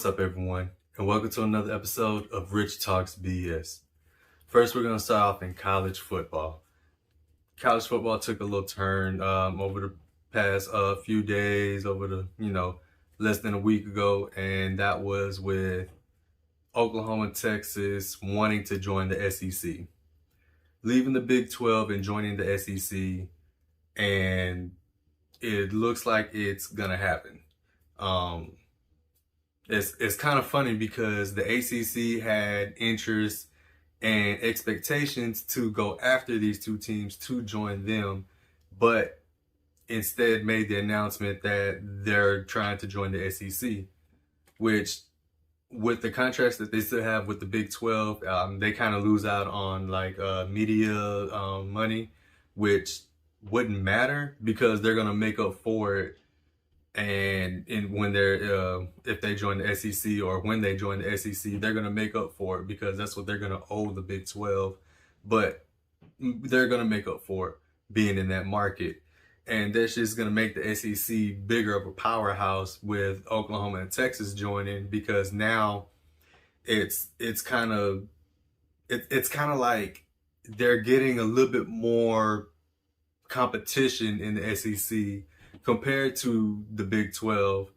What's up, everyone, and welcome to another episode of Rich Talks BS. First, we're going to start off in college football. College football took a little turn over the past few days, over the, less than a week ago, and that was with Oklahoma and Texas wanting to join the SEC. Leaving the Big 12 and joining the SEC, and it looks like it's going to happen. It's kind of funny because the ACC had interest and expectations to go after these two teams to join them, but instead made the announcement that they're trying to join the SEC, which with the contracts that they still have with the Big 12, they kind of lose out on media money, which wouldn't matter because they're going to make up for it. And when they're if they join the SEC or when they join the SEC, they're going to make up for it because that's what they're going to owe the Big 12. But they're going to make up for it being in that market. And that's just going to make the SEC bigger of a powerhouse with Oklahoma and Texas joining, because now it's kind of like they're getting a little bit more competition in the SEC compared to the Big 12,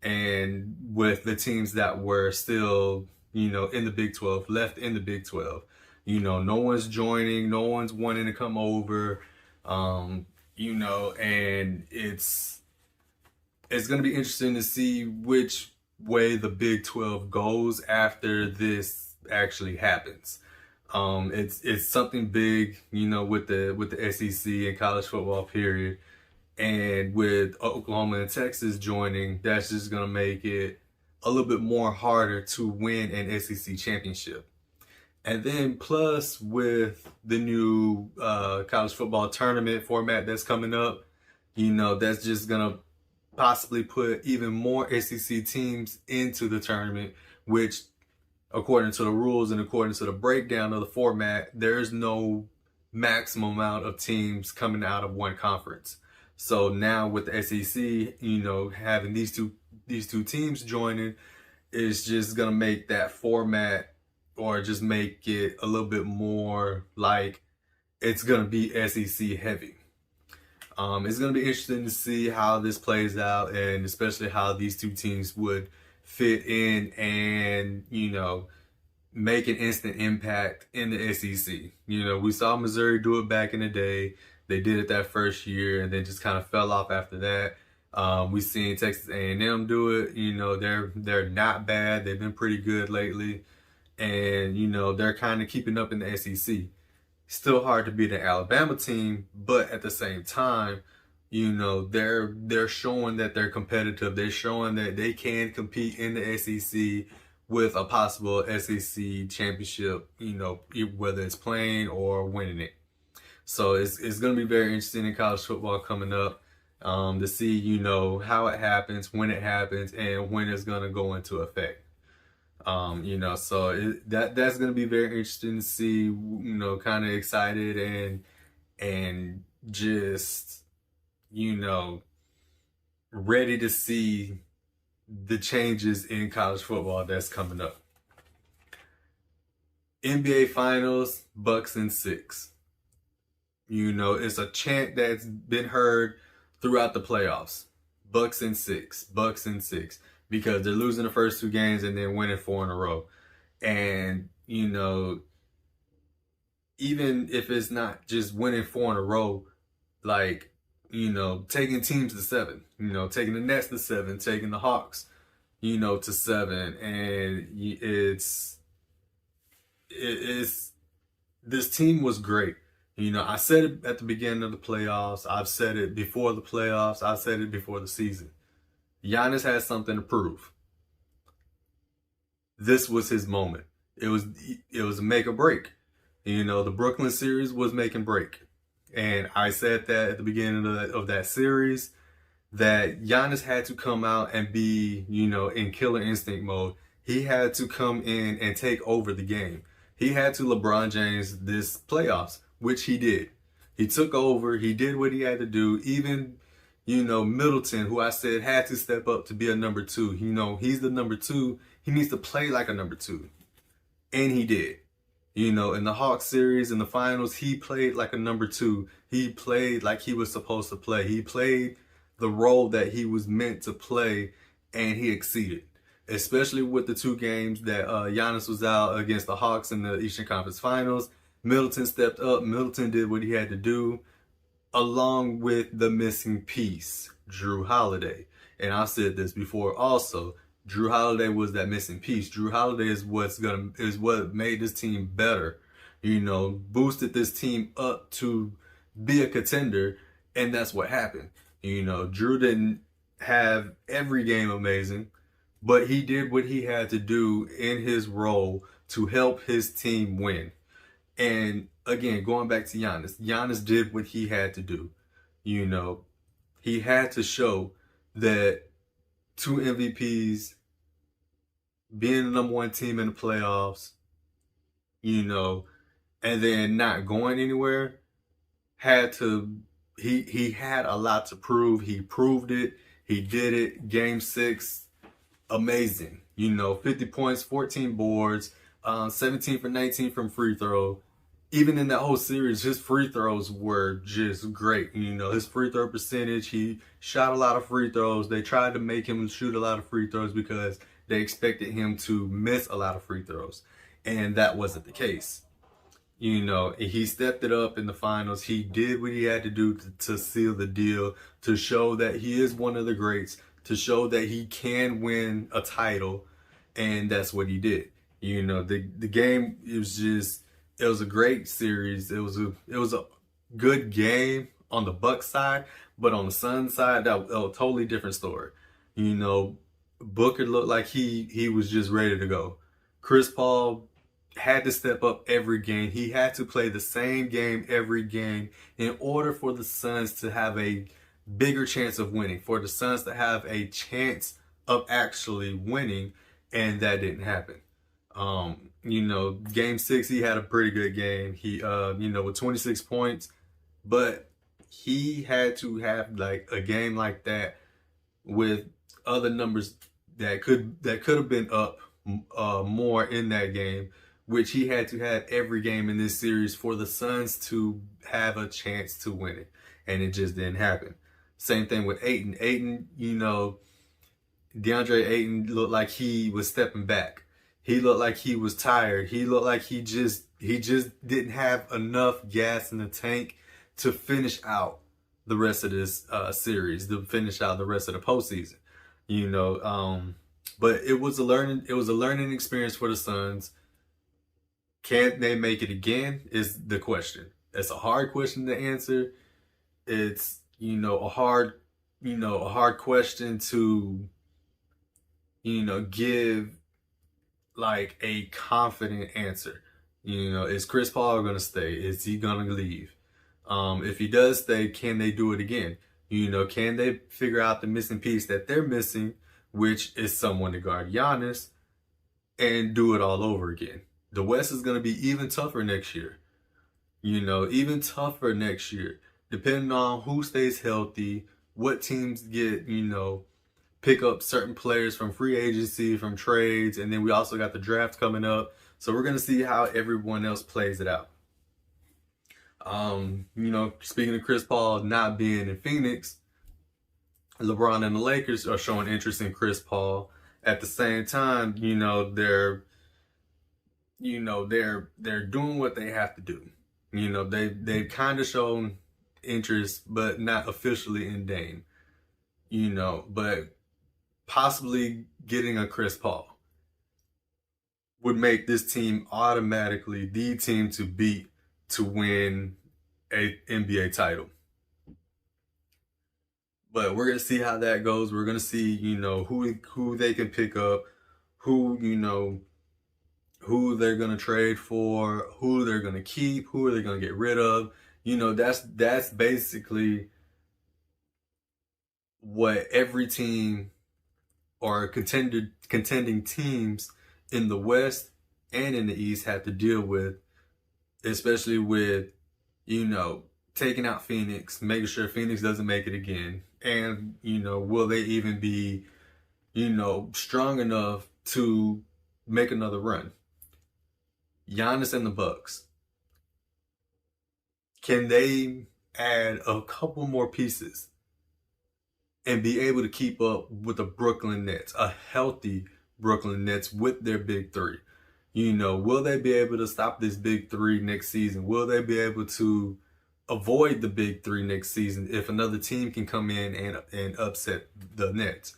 and with the teams that were still, in the Big 12, left in the Big 12. No one's joining, no one's wanting to come over, and it's going to be interesting to see which way the Big 12 goes after this actually happens. It's something big, with the SEC and college football period. And with Oklahoma and Texas joining, that's just going to make it a little bit more harder to win an SEC championship. And then plus with the new college football tournament format that's coming up, that's just going to possibly put even more SEC teams into the tournament, which according to the rules and according to the breakdown of the format, there's no maximum amount of teams coming out of one conference. So now with the SEC, having these two teams joining is just going to make that format, or just make it a little bit more like it's going to be SEC heavy. It's going to be interesting to see how this plays out, and especially how these two teams would fit in and, make an instant impact in the SEC. We saw Missouri do it back in the day. They did it that first year and then just kind of fell off after that. We've seen Texas A&M do it. They're not bad. They've been pretty good lately. And, they're kind of keeping up in the SEC. Still hard to beat an Alabama team, but at the same time, they're showing that they're competitive. They're showing that they can compete in the SEC with a possible SEC championship, whether it's playing or winning it. So it's going to be very interesting in college football coming up to see, how it happens, when it happens, and when it's going to go into effect. So that's going to be very interesting to see, kind of excited and just, ready to see the changes in college football that's coming up. NBA Finals, Bucks in 6. It's a chant that's been heard throughout the playoffs. Bucks in 6, Bucks in 6, because they're losing the first 2 games and then winning 4 in a row. And, even if it's not just winning 4 in a row, taking teams to 7, taking the Nets to 7, taking the Hawks, to 7. And it's this team was great. I said it at the beginning of the playoffs. I've said it before the playoffs. I've said it before the season. Giannis has something to prove. This was his moment. It was make or break. The Brooklyn series was make and break. And I said that at the beginning of that series, that Giannis had to come out and be, in killer instinct mode. He had to come in and take over the game. He had to LeBron James this playoffs, which he did. He took over. He did what he had to do. Even, Middleton, who I said had to step up to be a number two. He's the number two. He needs to play like a number two. And he did. In the Hawks series, in the finals, he played like a number two. He played like he was supposed to play. He played the role that he was meant to play, and he exceeded. Especially with the two games that Giannis was out against the Hawks in the Eastern Conference Finals. Middleton stepped up. Middleton did what he had to do, along with the missing piece, Drew Holiday. And I said this before also. Drew Holiday was that missing piece. Drew Holiday is what made this team better. Boosted this team up to be a contender, and that's what happened. Drew didn't have every game amazing, but he did what he had to do in his role to help his team win. And again, going back to Giannis did what he had to do. He had to show that 2 MVPs, being the number one team in the playoffs, and then not going anywhere, he had a lot to prove. He proved it. He did it. Game 6, amazing. 50 points, 14 boards, 17 for 19 from free throw. Even in that whole series, his free throws were just great. His free throw percentage, he shot a lot of free throws. They tried to make him shoot a lot of free throws because they expected him to miss a lot of free throws. And that wasn't the case. He stepped it up in the finals. He did what he had to do to seal the deal, to show that he is one of the greats, to show that he can win a title. And that's what he did. The game, it was a great series. It was a good game on the Bucks side, but on the Suns side, that was a totally different story. Booker looked like he was just ready to go. Chris Paul had to step up every game. He had to play the same game every game in order for the Suns to have a bigger chance of winning, for the Suns to have a chance of actually winning, and that didn't happen. Game 6, he had a pretty good game. He, with 26 points, but he had to have like a game like that with other numbers that could have been up more in that game, which he had to have every game in this series for the Suns to have a chance to win it, and it just didn't happen. Same thing with Ayton. DeAndre Ayton looked like he was stepping back. He looked like he was tired. He looked like he just didn't have enough gas in the tank to finish out the rest of this series, to finish out the rest of the postseason. But it was a learning experience for the Suns. Can they make it again is the question. It's a hard question to answer. It's a hard question to give like a confident answer. Is Chris Paul going to stay? Is he going to leave? If he does stay, can they do it again? Can they figure out the missing piece that they're missing, which is someone to guard Giannis, and do it all over again? The West is going to be even tougher next year. Even tougher next year, depending on who stays healthy, what teams get, pick up certain players from free agency, from trades, and then we also got the draft coming up. So we're going to see how everyone else plays it out. Speaking of Chris Paul not being in Phoenix, LeBron and the Lakers are showing interest in Chris Paul. At the same time, they're doing what they have to do. They've kind of shown interest, but not officially in Dame. But possibly getting a Chris Paul would make this team automatically the team to beat to win a NBA title. But we're gonna see how that goes. We're gonna see, who they can pick up, who they're gonna trade for, who they're gonna keep, who are they gonna get rid of. That's basically what every team or contending teams in the West and in the East have to deal with, especially with, taking out Phoenix, making sure Phoenix doesn't make it again, and will they even be strong enough to make another run? Giannis and the Bucks, can they add a couple more pieces and be able to keep up with the Brooklyn Nets, a healthy Brooklyn Nets with their big three? Will they be able to stop this big three next season? Will they be able to avoid the big three next season if another team can come in and upset the Nets?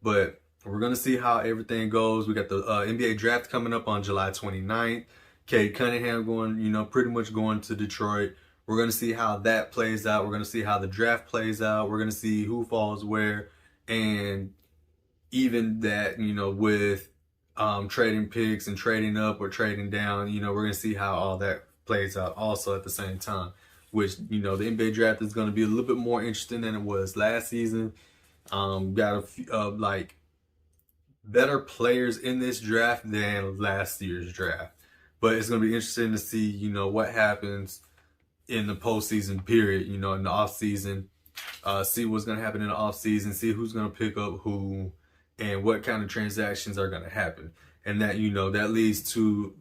But we're going to see how everything goes. We got the NBA draft coming up on July 29th. Cade Cunningham going, pretty much going to Detroit. We're going to see how that plays out. We're going to see how the draft plays out. We're going to see who falls where. And even that, with trading picks and trading up or trading down, we're going to see how all that plays out also at the same time. Which, the NBA draft is going to be a little bit more interesting than it was last season. Got a few, better players in this draft than last year's draft. But it's going to be interesting to see, what happens in the postseason period, in the off season, see what's going to happen in the off season, see who's going to pick up who, and what kind of transactions are going to happen. And that, that leads to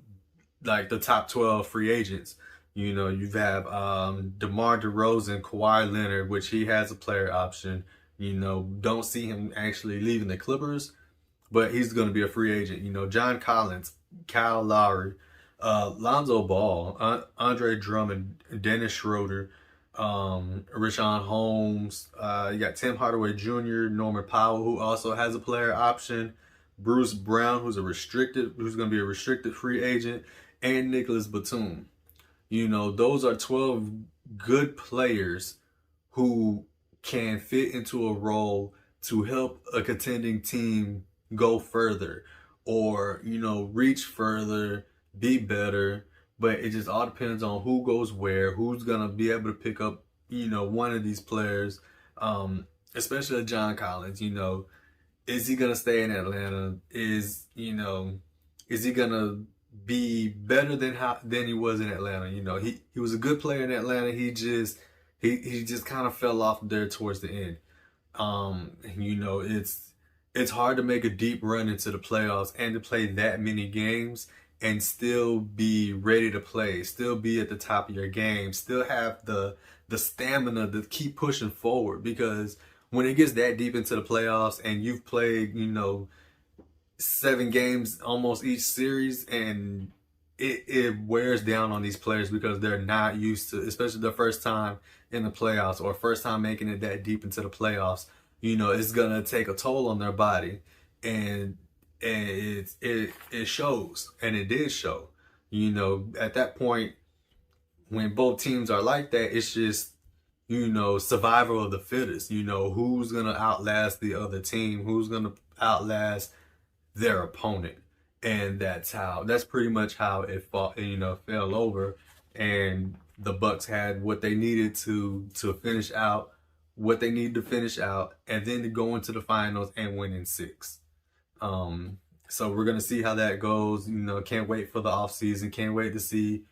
like the top 12 free agents. You have DeMar DeRozan, Kawhi Leonard, which he has a player option. Don't see him actually leaving the Clippers, but he's going to be a free agent. John Collins, Kyle Lowry, Lonzo Ball, Andre Drummond, Dennis Schroeder, Richaun Holmes. You got Tim Hardaway Jr., Norman Powell, who also has a player option, Bruce Brown, who's going to be a restricted free agent, and Nicholas Batum. Those are 12 good players who can fit into a role to help a contending team go further or, reach further, be better. But it just all depends on who goes where, who's going to be able to pick up, one of these players, especially John Collins. Is he going to stay in Atlanta? Is he going to be better than he was in Atlanta? He was a good player in Atlanta. He just kind of fell off there towards the end. It's hard to make a deep run into the playoffs and to play that many games and still be ready to play, still be at the top of your game, still have the stamina to keep pushing forward. Because when it gets that deep into the playoffs and you've played, 7 games almost each series, and it wears down on these players because they're not used to, especially the first time in the playoffs or first time making it that deep into the playoffs. It's gonna take a toll on their body, and it shows, and it did show. At that point, when both teams are like that, it's just survival of the fittest. Who's gonna outlast the other team, who's gonna outlast their opponent. And that's pretty much how it fell over. And the Bucks had what they needed to finish out what they needed to finish out, and then to go into the finals and win in 6. So we're gonna see how that goes. Can't wait for the offseason. Can't wait to see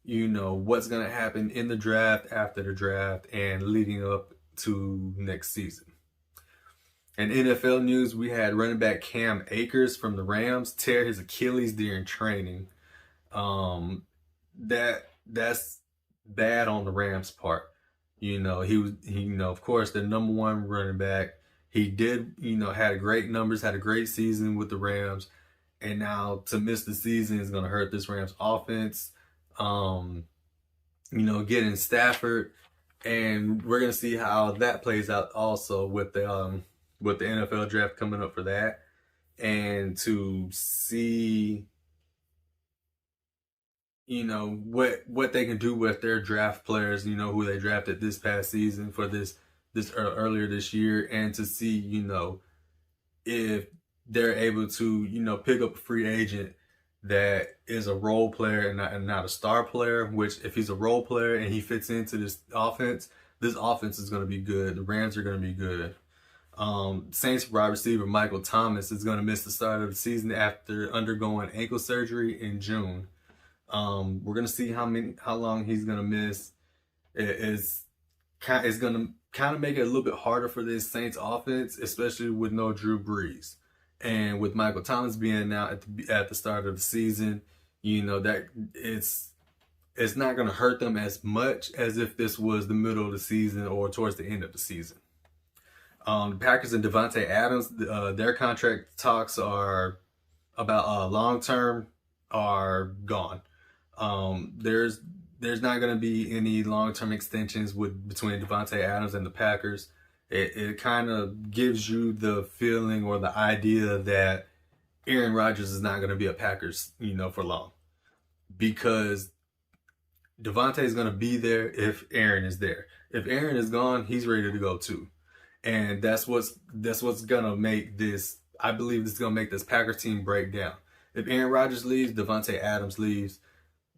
what's gonna happen in the draft, after the draft, and leading up to next season. In NFL news, we had running back Cam Akers from the Rams tear his Achilles during training. That's bad on the Rams' part. He was, of course, the number 1 running back. He did, had great numbers, had a great season with the Rams, and now to miss the season is going to hurt this Rams offense. Getting Stafford, and we're going to see how that plays out also with the NFL draft coming up for that, and to see what they can do with their draft players, who they drafted this past season for this earlier this year, and to see if they're able to pick up a free agent that is a role player and not a star player. Which, if he's a role player and he fits into this offense is going to be good. The Rams are going to be good. Saints wide receiver Michael Thomas is going to miss the start of the season after undergoing ankle surgery in June. We're going to see how long he's going to miss. It's is going to kind of make it a little bit harder for this Saints offense, especially with no Drew Brees. And with Michael Thomas being out at the start of the season, that it's not going to hurt them as much as if this was the middle of the season or towards the end of the season. The Packers and Devontae Adams, their contract talks are about long term are gone. There's not going to be any long term extensions between Devontae Adams and the Packers. It kind of gives you the feeling or the idea that Aaron Rodgers is not going to be a Packers, for long, because Devontae is going to be there if Aaron is there. If Aaron is gone, he's ready to go too. And that's what's going to make this, I believe this is going to make this Packers team break down. If Aaron Rodgers leaves, Devontae Adams leaves,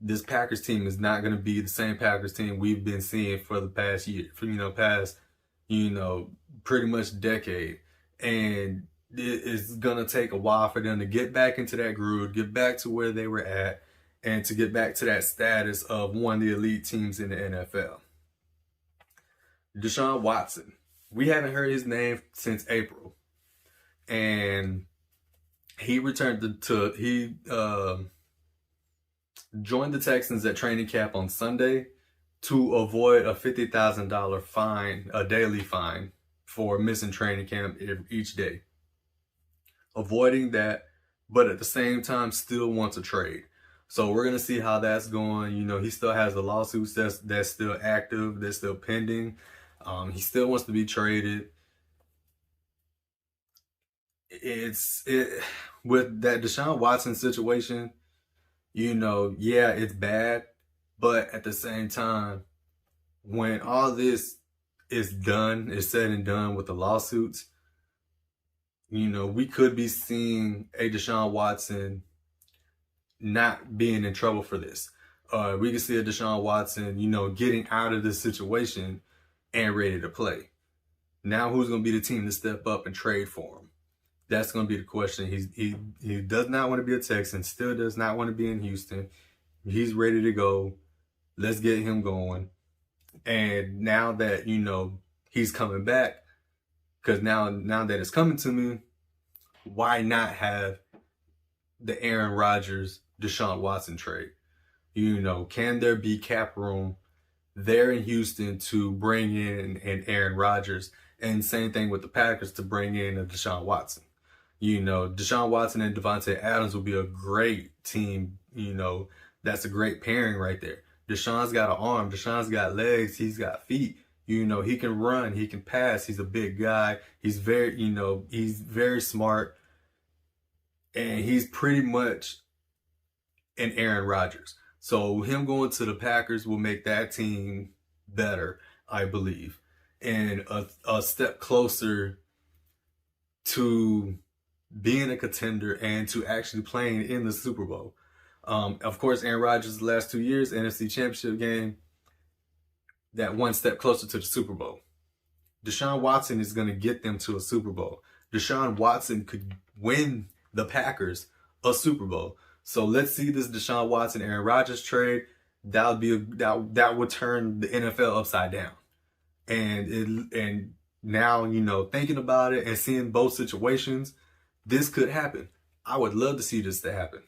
this Packers team is not going to be the same Packers team we've been seeing for the past year, pretty much decade. And it's going to take a while for them to get back into that groove, get back to where they were at, and to get back to that status of one of the elite teams in the NFL. Deshaun Watson. We haven't heard his name since April. And he returned he joined the Texans at training camp on Sunday to avoid a $50,000 fine, a daily fine, for missing training camp each day. Avoiding that, but at the same time still wants a trade. So we're going to see how that's going. He still has the lawsuits that's still active, that's still pending. He still wants to be traded. With that Deshaun Watson situation, it's bad, but at the same time, when all this is said and done with the lawsuits, we could be seeing a Deshaun Watson not being in trouble for this. We could see a Deshaun Watson, getting out of this situation and ready to play. Now who's going to be the team to step up and trade for him? That's going to be the question. He does not want to be a Texan, still does not want to be in Houston. He's ready to go. Let's get him going. And now that, he's coming back, because now that it's coming to me, why not have the Aaron Rodgers, Deshaun Watson trade? Can there be cap room there in Houston to bring in an Aaron Rodgers? And same thing with the Packers to bring in a Deshaun Watson. Deshaun Watson and Devontae Adams will be a great team. That's a great pairing right there. Deshaun's got an arm. Deshaun's got legs. He's got feet. He can run. He can pass. He's a big guy. He's very smart. And he's pretty much an Aaron Rodgers. So him going to the Packers will make that team better, I believe, and a step closer to being a contender and to actually playing in the Super Bowl. Of course, Aaron Rodgers, the last 2 years, NFC Championship game, that one step closer to the Super Bowl. Deshaun Watson is going to get them to a Super Bowl. Deshaun Watson could win the Packers a Super Bowl. So let's see this Deshaun Watson Aaron Rodgers trade. That would turn the NFL upside down. And now, thinking about it and seeing both situations, this could happen. I would love to see this to happen.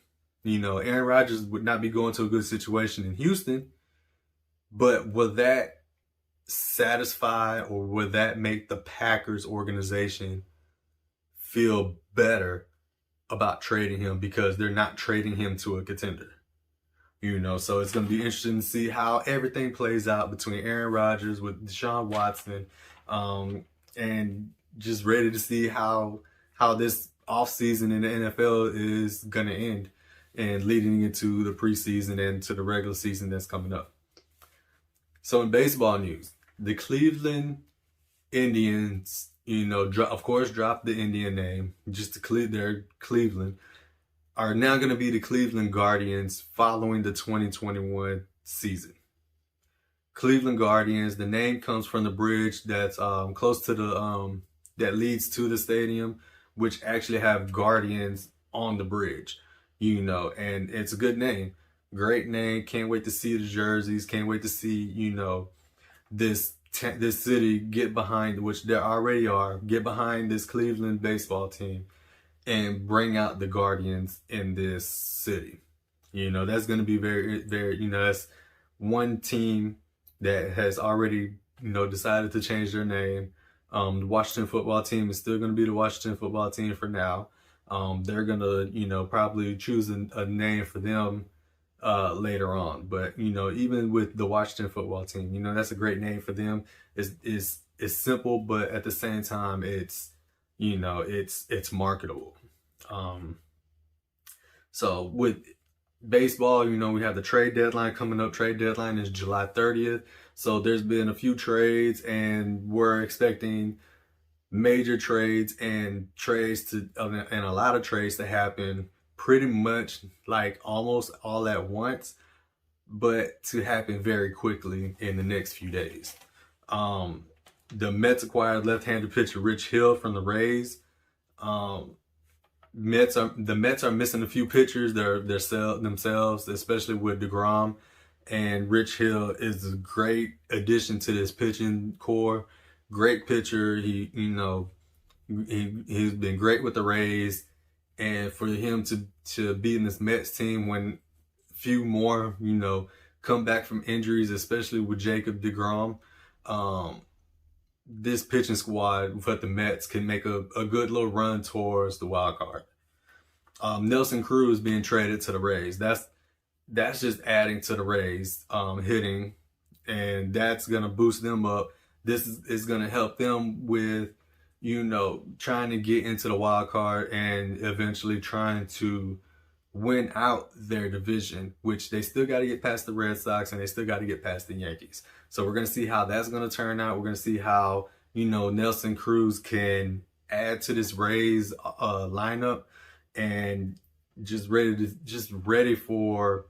Aaron Rodgers would not be going to a good situation in Houston, but will that satisfy, or will that make the Packers organization feel better about trading him, because they're not trading him to a contender? So it's going to be interesting to see how everything plays out between Aaron Rodgers with Deshaun Watson, and just ready to see how this offseason in the NFL is going to end, and leading into the preseason and to the regular season that's coming up. So in baseball news, the Cleveland Indians, of course, dropped the Indian name just to clear Cleveland, are now going to be the Cleveland Guardians following the 2021 season. Cleveland Guardians, the name comes from the bridge that's close to that leads to the stadium, which actually have Guardians on the bridge, and it's a good name. Great name. Can't wait to see the jerseys. Can't wait to see, this this city get behind, which they already are, get behind this Cleveland baseball team and bring out the Guardians in this city. You know, that's going to be very, very, you know, that's one team that has already, you know, decided to change their name. The Washington football team is still going to be the Washington football team for now. They're going to, you know, probably choose a name for them later on. But, you know, even with the Washington football team, you know, that's a great name for them. It's simple, but at the same time, it's, you know, it's marketable. So with baseball, you know, we have the trade deadline coming up. Trade deadline is July 30th. So there's been a few trades, and we're expecting major trades and a lot of trades to happen pretty much like almost all at once, but to happen very quickly in the next few days. The Mets acquired left-handed pitcher Rich Hill from the Rays. The Mets are missing a few pitchers themselves, especially with DeGrom, and Rich Hill is a great addition to this pitching core. Great pitcher. He's been great with the Rays, and for him to be in this Mets team when few more, you know, come back from injuries, especially with Jacob DeGrom, this pitching squad for the Mets can make a good little run towards the wild card. Nelson Cruz being traded to the Rays. That's just adding to the Rays hitting, and that's gonna boost them up. This is gonna help them with, you know, trying to get into the wild card and eventually trying to win out their division, which they still got to get past the Red Sox and they still got to get past the Yankees. So we're going to see how that's going to turn out. We're going to see how, you know, Nelson Cruz can add to this Rays lineup and ready for,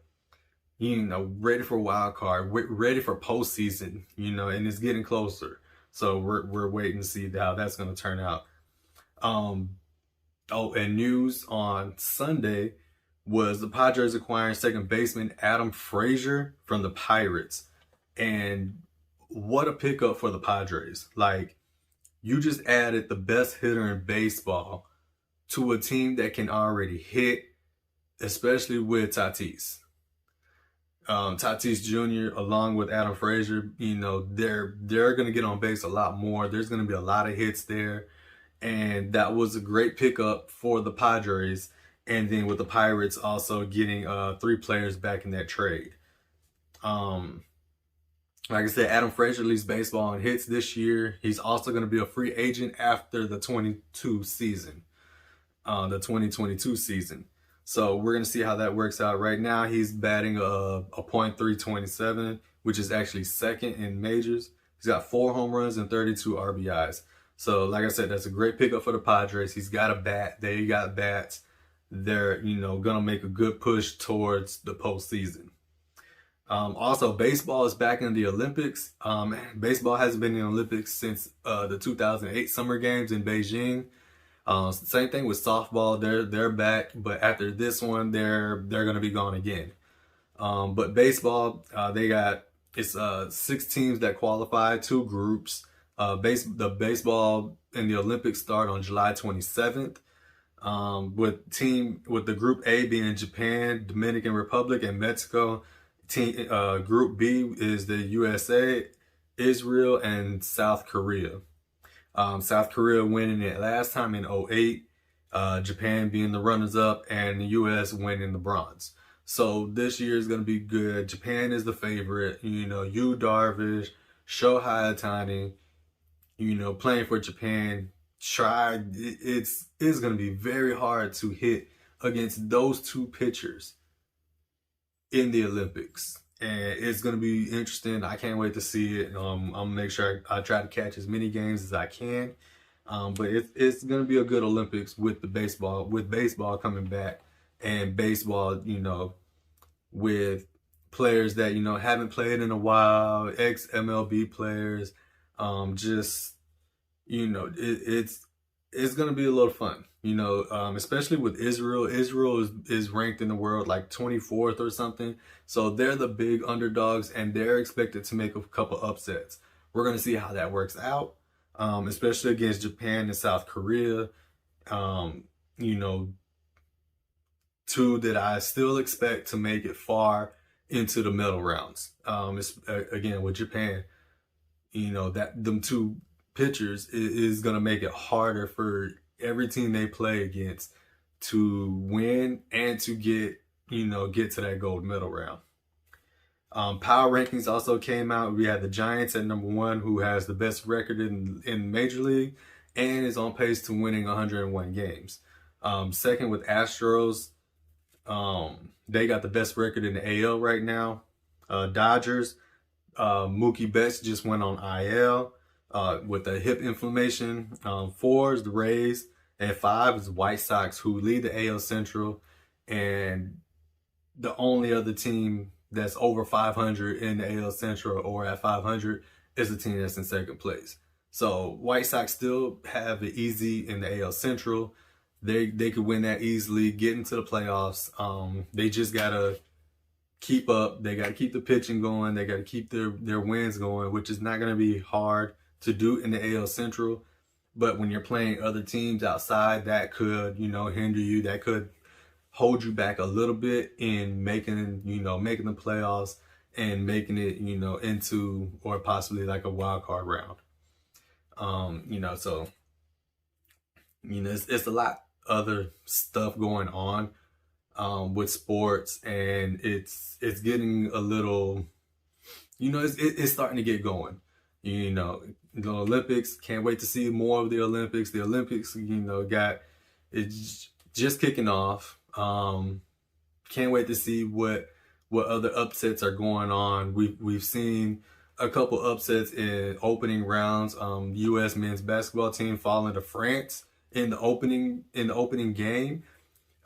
you know, ready for wild card, ready for postseason, you know, and it's getting closer. So we're waiting to see how that's going to turn out. And news on Sunday was the Padres acquiring second baseman Adam Frazier from the Pirates. And what a pickup for the Padres. Like, you just added the best hitter in baseball to a team that can already hit, especially with Tatis. Tatis Jr. along with Adam Frazier, you know, they're going to get on base a lot more. There's going to be a lot of hits there. And that was a great pickup for the Padres. And then with the Pirates also getting 3 players back in that trade. Like I said, Adam Frazier leads baseball in hits this year. He's also going to be a free agent after the 2022 season. So we're going to see how that works out. Right now, he's batting a .327, which is actually second in majors. He's got 4 home runs and 32 RBIs. So like I said, that's a great pickup for the Padres. He's got a bat. They got bats. They're, you know, going to make a good push towards the postseason. Also, baseball is back in the Olympics. Baseball hasn't been in the Olympics since the 2008 Summer Games in Beijing. Same thing with softball. They're back, but after this one, they're going to be gone again. But baseball, it's 6 teams that qualify, 2 groups. The baseball in the Olympics start on July 27th. With the Group A being Japan, Dominican Republic, and Mexico. Group B is the USA, Israel, and South Korea. South Korea winning it last time in 2008, Japan being the runners-up, and the US winning the bronze. So this year is going to be good. Japan is the favorite. You know, Yu Darvish, Shohei Ohtani, you know, playing for Japan. It's going to be very hard to hit against those 2 pitchers in the Olympics, and it's going to be interesting. I can't wait to see it. I'm going to make sure I try to catch as many games as I can, but it's going to be a good Olympics with baseball coming back, and baseball, you know, with players that, you know, haven't played in a while, ex-MLB players, just, you know, it's going to be a little fun, you know, especially with Israel. Israel is ranked in the world like 24th or something. So they're the big underdogs, and they're expected to make a couple upsets. we're going to see how that works out, especially against Japan and South Korea. You know, two that I still expect to make it far into the medal rounds. It's, again, with Japan, you know, that them two pitchers is going to make it harder for every team they play against to win and to get to that gold medal round. Power rankings also came out. We had the Giants at number 1, who has the best record in Major League and is on pace to winning 101 games. Second with Astros, they got the best record in the AL right now. Dodgers, Mookie Betts just went on IL with a hip inflammation. 4 is the Rays, and 5 is the White Sox, who lead the AL Central, and the only other team that's over 500 in the AL Central or at 500 is the team that's in second place. So White Sox still have it easy in the AL Central. They could win that easily, get into the playoffs. They just gotta keep up. They gotta keep the pitching going. They gotta keep their wins going, which is not gonna be hard to do in the AL Central. But when you're playing other teams outside, that could, hinder you. That could hold you back a little bit in making the playoffs and making it, into or possibly like a wild card round. So it's a lot other stuff going on with sports, and it's getting a little, it's starting to get going. The Olympics, can't wait to see more of the Olympics. The Olympics, it's just kicking off. Can't wait to see what other upsets are going on. We've seen a couple upsets in opening rounds. U.S. men's basketball team falling to France in the opening game.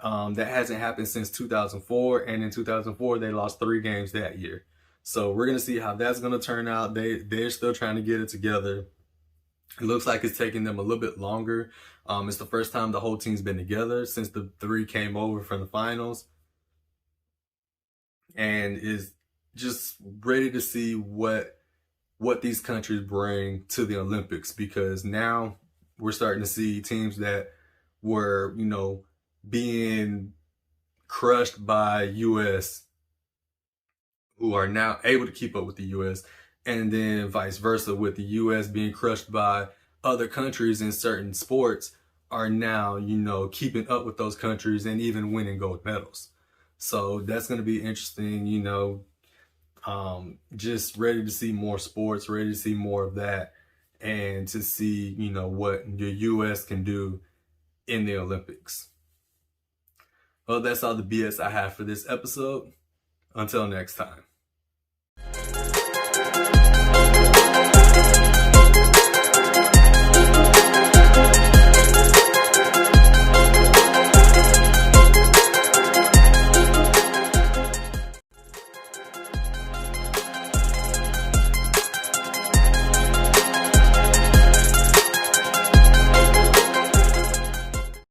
That hasn't happened since 2004, and in 2004 they lost 3 games that year. So we're gonna see how that's gonna turn out. They're still trying to get it together. It looks like it's taking them a little bit longer. It's the first time the whole team's been together since the 3 came over from the finals, and is just ready to see what these countries bring to the Olympics, because now we're starting to see teams that were, being crushed by U.S. who are now able to keep up with the U.S., and then vice versa, with the U.S. being crushed by other countries in certain sports, are now, keeping up with those countries and even winning gold medals. So that's going to be interesting, just ready to see more sports, ready to see more of that, and to see, what the U.S. can do in the Olympics. Well, that's all the BS I have for this episode. Until next time.